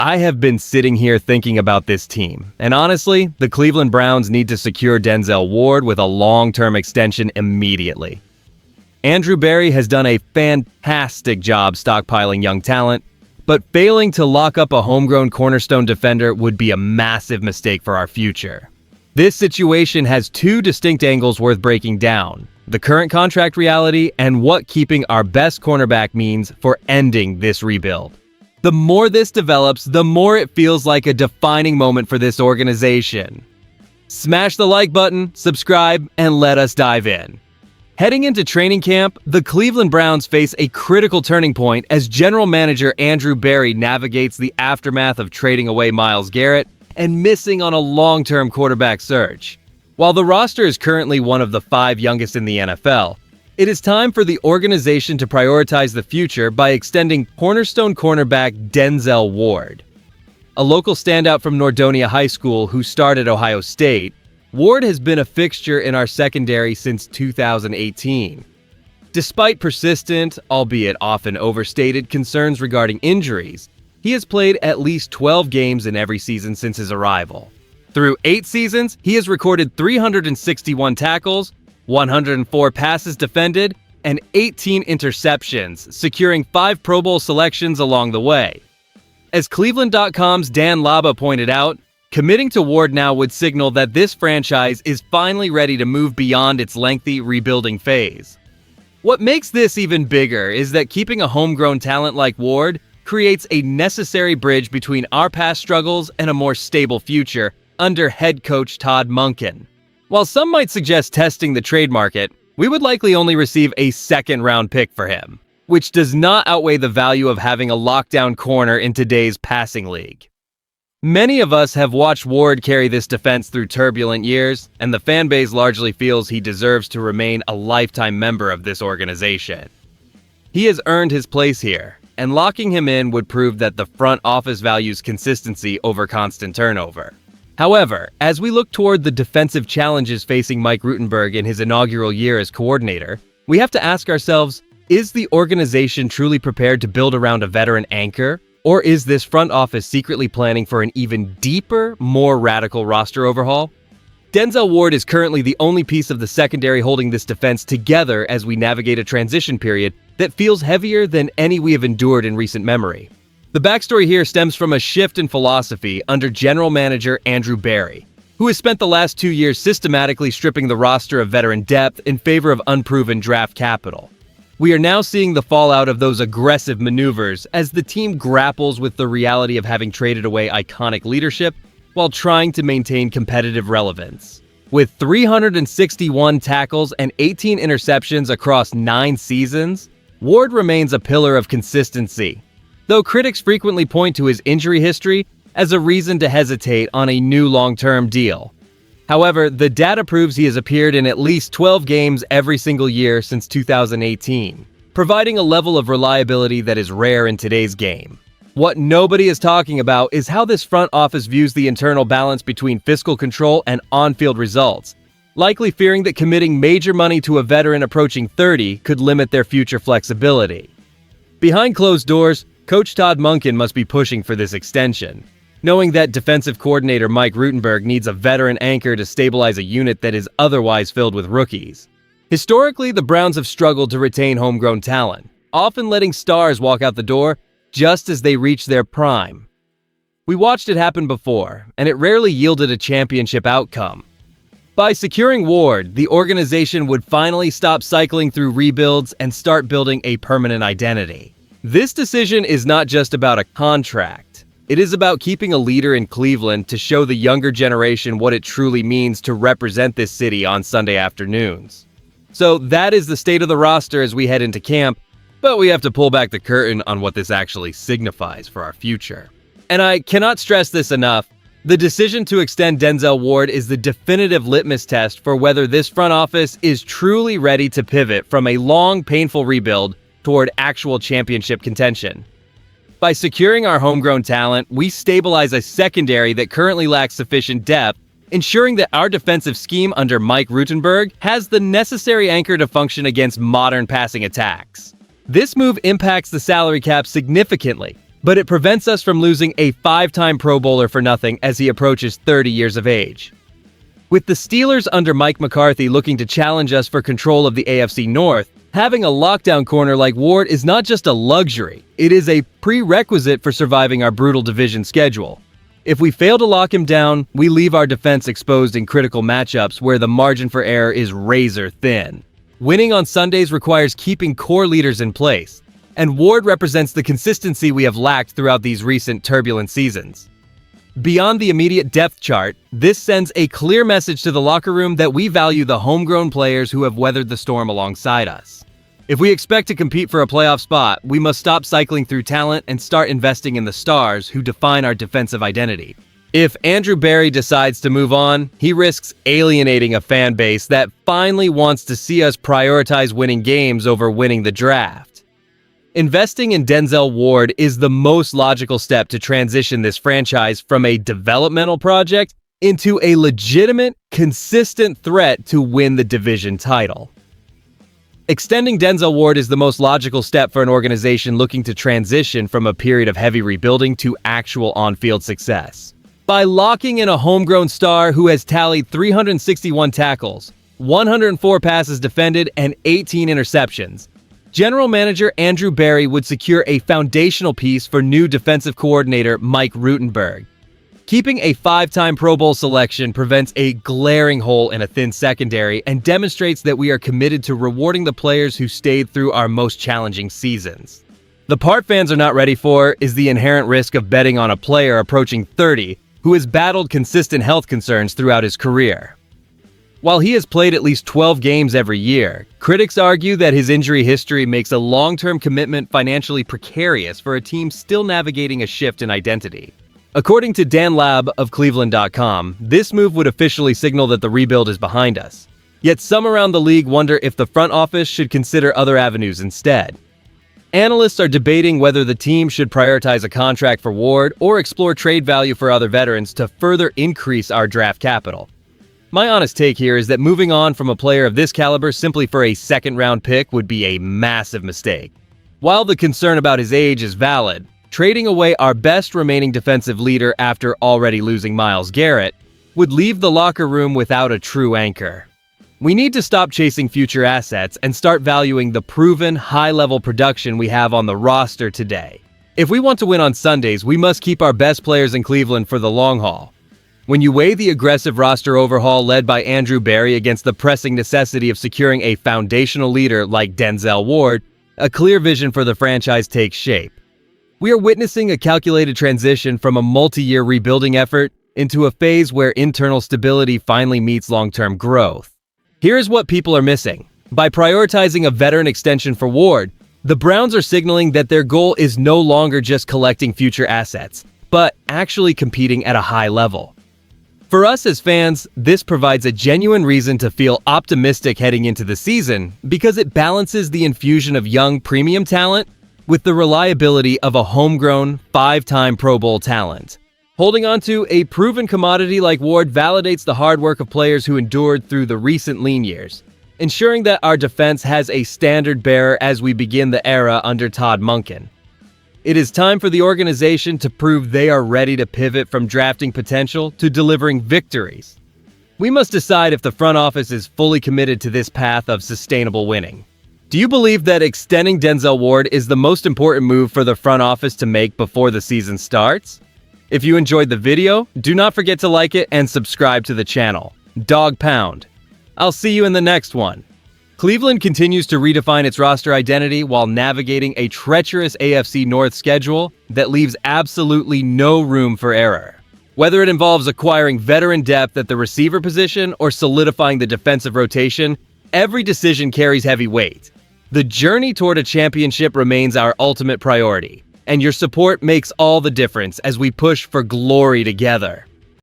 I have been sitting here thinking about this team, and honestly, the Cleveland Browns need to secure Denzel Ward with a long-term extension immediately. Andrew Berry has done a fantastic job stockpiling young talent, but failing to lock up a homegrown cornerstone defender would be a massive mistake for our future. This situation has two distinct angles worth breaking down: the current contract reality and what keeping our best cornerback means for ending this rebuild. The more this develops, the more it feels like a defining moment for this organization. Smash the like button, subscribe, and let us dive in. Heading into training camp, the Cleveland Browns face a critical turning point as general manager Andrew Berry navigates the aftermath of trading away Myles Garrett and missing on a long-term quarterback search. While the roster is currently one of the 5 youngest in the NFL, it is time for the organization to prioritize the future by extending cornerstone cornerback Denzel Ward. A local standout from Nordonia High School who started at Ohio State, Ward has been a fixture in our secondary since 2018. Despite persistent, albeit often overstated, concerns regarding injuries, he has played at least 12 games in every season since his arrival. Through 8 seasons, he has recorded 361 tackles, 104 passes defended, and 18 interceptions, securing 5 Pro Bowl selections along the way. As Cleveland.com's Dan Laba pointed out, committing to Ward now would signal that this franchise is finally ready to move beyond its lengthy rebuilding phase. What makes this even bigger is that keeping a homegrown talent like Ward creates a necessary bridge between our past struggles and a more stable future under head coach Todd Monken. While some might suggest testing the trade market, we would likely only receive a second-round pick for him, which does not outweigh the value of having a lockdown corner in today's passing league. Many of us have watched Ward carry this defense through turbulent years, and the fan base largely feels he deserves to remain a lifetime member of this organization. He has earned his place here, and locking him in would prove that the front office values consistency over constant turnover. However, as we look toward the defensive challenges facing Mike Rutenberg in his inaugural year as coordinator, we have to ask ourselves, is the organization truly prepared to build around a veteran anchor? Or is this front office secretly planning for an even deeper, more radical roster overhaul? Denzel Ward is currently the only piece of the secondary holding this defense together as we navigate a transition period that feels heavier than any we have endured in recent memory. The backstory here stems from a shift in philosophy under general manager Andrew Berry, who has spent the last 2 years systematically stripping the roster of veteran depth in favor of unproven draft capital. We are now seeing the fallout of those aggressive maneuvers as the team grapples with the reality of having traded away iconic leadership while trying to maintain competitive relevance. With 361 tackles and 18 interceptions across 9 seasons, Ward remains a pillar of consistency, though critics frequently point to his injury history as a reason to hesitate on a new long-term deal. However, the data proves he has appeared in at least 12 games every single year since 2018, providing a level of reliability that is rare in today's game. What nobody is talking about is how this front office views the internal balance between fiscal control and on-field results, likely fearing that committing major money to a veteran approaching 30 could limit their future flexibility. Behind closed doors, Coach Todd Monken must be pushing for this extension, knowing that defensive coordinator Mike Rutenberg needs a veteran anchor to stabilize a unit that is otherwise filled with rookies. Historically, the Browns have struggled to retain homegrown talent, often letting stars walk out the door just as they reach their prime. We watched it happen before, and it rarely yielded a championship outcome. By securing Ward, the organization would finally stop cycling through rebuilds and start building a permanent identity. This decision is not just about a contract. It is about keeping a leader in Cleveland to show the younger generation what it truly means to represent this city on Sunday afternoons. So that is the state of the roster as we head into camp, but we have to pull back the curtain on what this actually signifies for our future. And I cannot stress this enough, the decision to extend Denzel Ward is the definitive litmus test for whether this front office is truly ready to pivot from a long, painful rebuild toward actual championship contention. By securing our homegrown talent, we stabilize a secondary that currently lacks sufficient depth, ensuring that our defensive scheme under Mike Rutenberg has the necessary anchor to function against modern passing attacks. This move impacts the salary cap significantly, but it prevents us from losing a 5-time Pro Bowler for nothing as he approaches 30 years of age. With the Steelers under Mike McCarthy looking to challenge us for control of the AFC North, having a lockdown corner like Ward is not just a luxury, it is a prerequisite for surviving our brutal division schedule. If we fail to lock him down, we leave our defense exposed in critical matchups where the margin for error is razor thin. Winning on Sundays requires keeping core leaders in place, and Ward represents the consistency we have lacked throughout these recent turbulent seasons. Beyond the immediate depth chart, this sends a clear message to the locker room that we value the homegrown players who have weathered the storm alongside us. If we expect to compete for a playoff spot, we must stop cycling through talent and start investing in the stars who define our defensive identity. If Andrew Berry decides to move on, he risks alienating a fan base that finally wants to see us prioritize winning games over winning the draft. Investing in Denzel Ward is the most logical step to transition this franchise from a developmental project into a legitimate, consistent threat to win the division title. Extending Denzel Ward is the most logical step for an organization looking to transition from a period of heavy rebuilding to actual on-field success. By locking in a homegrown star who has tallied 361 tackles, 104 passes defended, and 18 interceptions, General Manager Andrew Berry would secure a foundational piece for new defensive coordinator Mike Rutenberg. Keeping a 5-time Pro Bowl selection prevents a glaring hole in a thin secondary and demonstrates that we are committed to rewarding the players who stayed through our most challenging seasons. The part fans are not ready for is the inherent risk of betting on a player approaching 30 who has battled consistent health concerns throughout his career. While he has played at least 12 games every year, critics argue that his injury history makes a long-term commitment financially precarious for a team still navigating a shift in identity. According to Dan Labb of Cleveland.com, this move would officially signal that the rebuild is behind us. Yet some around the league wonder if the front office should consider other avenues instead. Analysts are debating whether the team should prioritize a contract for Ward or explore trade value for other veterans to further increase our draft capital. My honest take here is that moving on from a player of this caliber simply for a second-round pick would be a massive mistake. While the concern about his age is valid, trading away our best remaining defensive leader after already losing Myles Garrett would leave the locker room without a true anchor. We need to stop chasing future assets and start valuing the proven, high-level production we have on the roster today. If we want to win on Sundays, we must keep our best players in Cleveland for the long haul. When you weigh the aggressive roster overhaul led by Andrew Berry against the pressing necessity of securing a foundational leader like Denzel Ward, a clear vision for the franchise takes shape. We are witnessing a calculated transition from a multi-year rebuilding effort into a phase where internal stability finally meets long-term growth. Here is what people are missing. By prioritizing a veteran extension for Ward, the Browns are signaling that their goal is no longer just collecting future assets, but actually competing at a high level. For us as fans, this provides a genuine reason to feel optimistic heading into the season because it balances the infusion of young premium talent with the reliability of a homegrown, 5-time Pro Bowl talent. Holding on to a proven commodity like Ward validates the hard work of players who endured through the recent lean years, ensuring that our defense has a standard bearer as we begin the era under Todd Monken. It is time for the organization to prove they are ready to pivot from drafting potential to delivering victories. We must decide if the front office is fully committed to this path of sustainable winning. Do you believe that extending Denzel Ward is the most important move for the front office to make before the season starts? If you enjoyed the video, do not forget to like it and subscribe to the channel. Dog Pound. I'll see you in the next one. Cleveland continues to redefine its roster identity while navigating a treacherous AFC North schedule that leaves absolutely no room for error. Whether it involves acquiring veteran depth at the receiver position or solidifying the defensive rotation, every decision carries heavy weight. The journey toward a championship remains our ultimate priority, and your support makes all the difference as we push for glory together.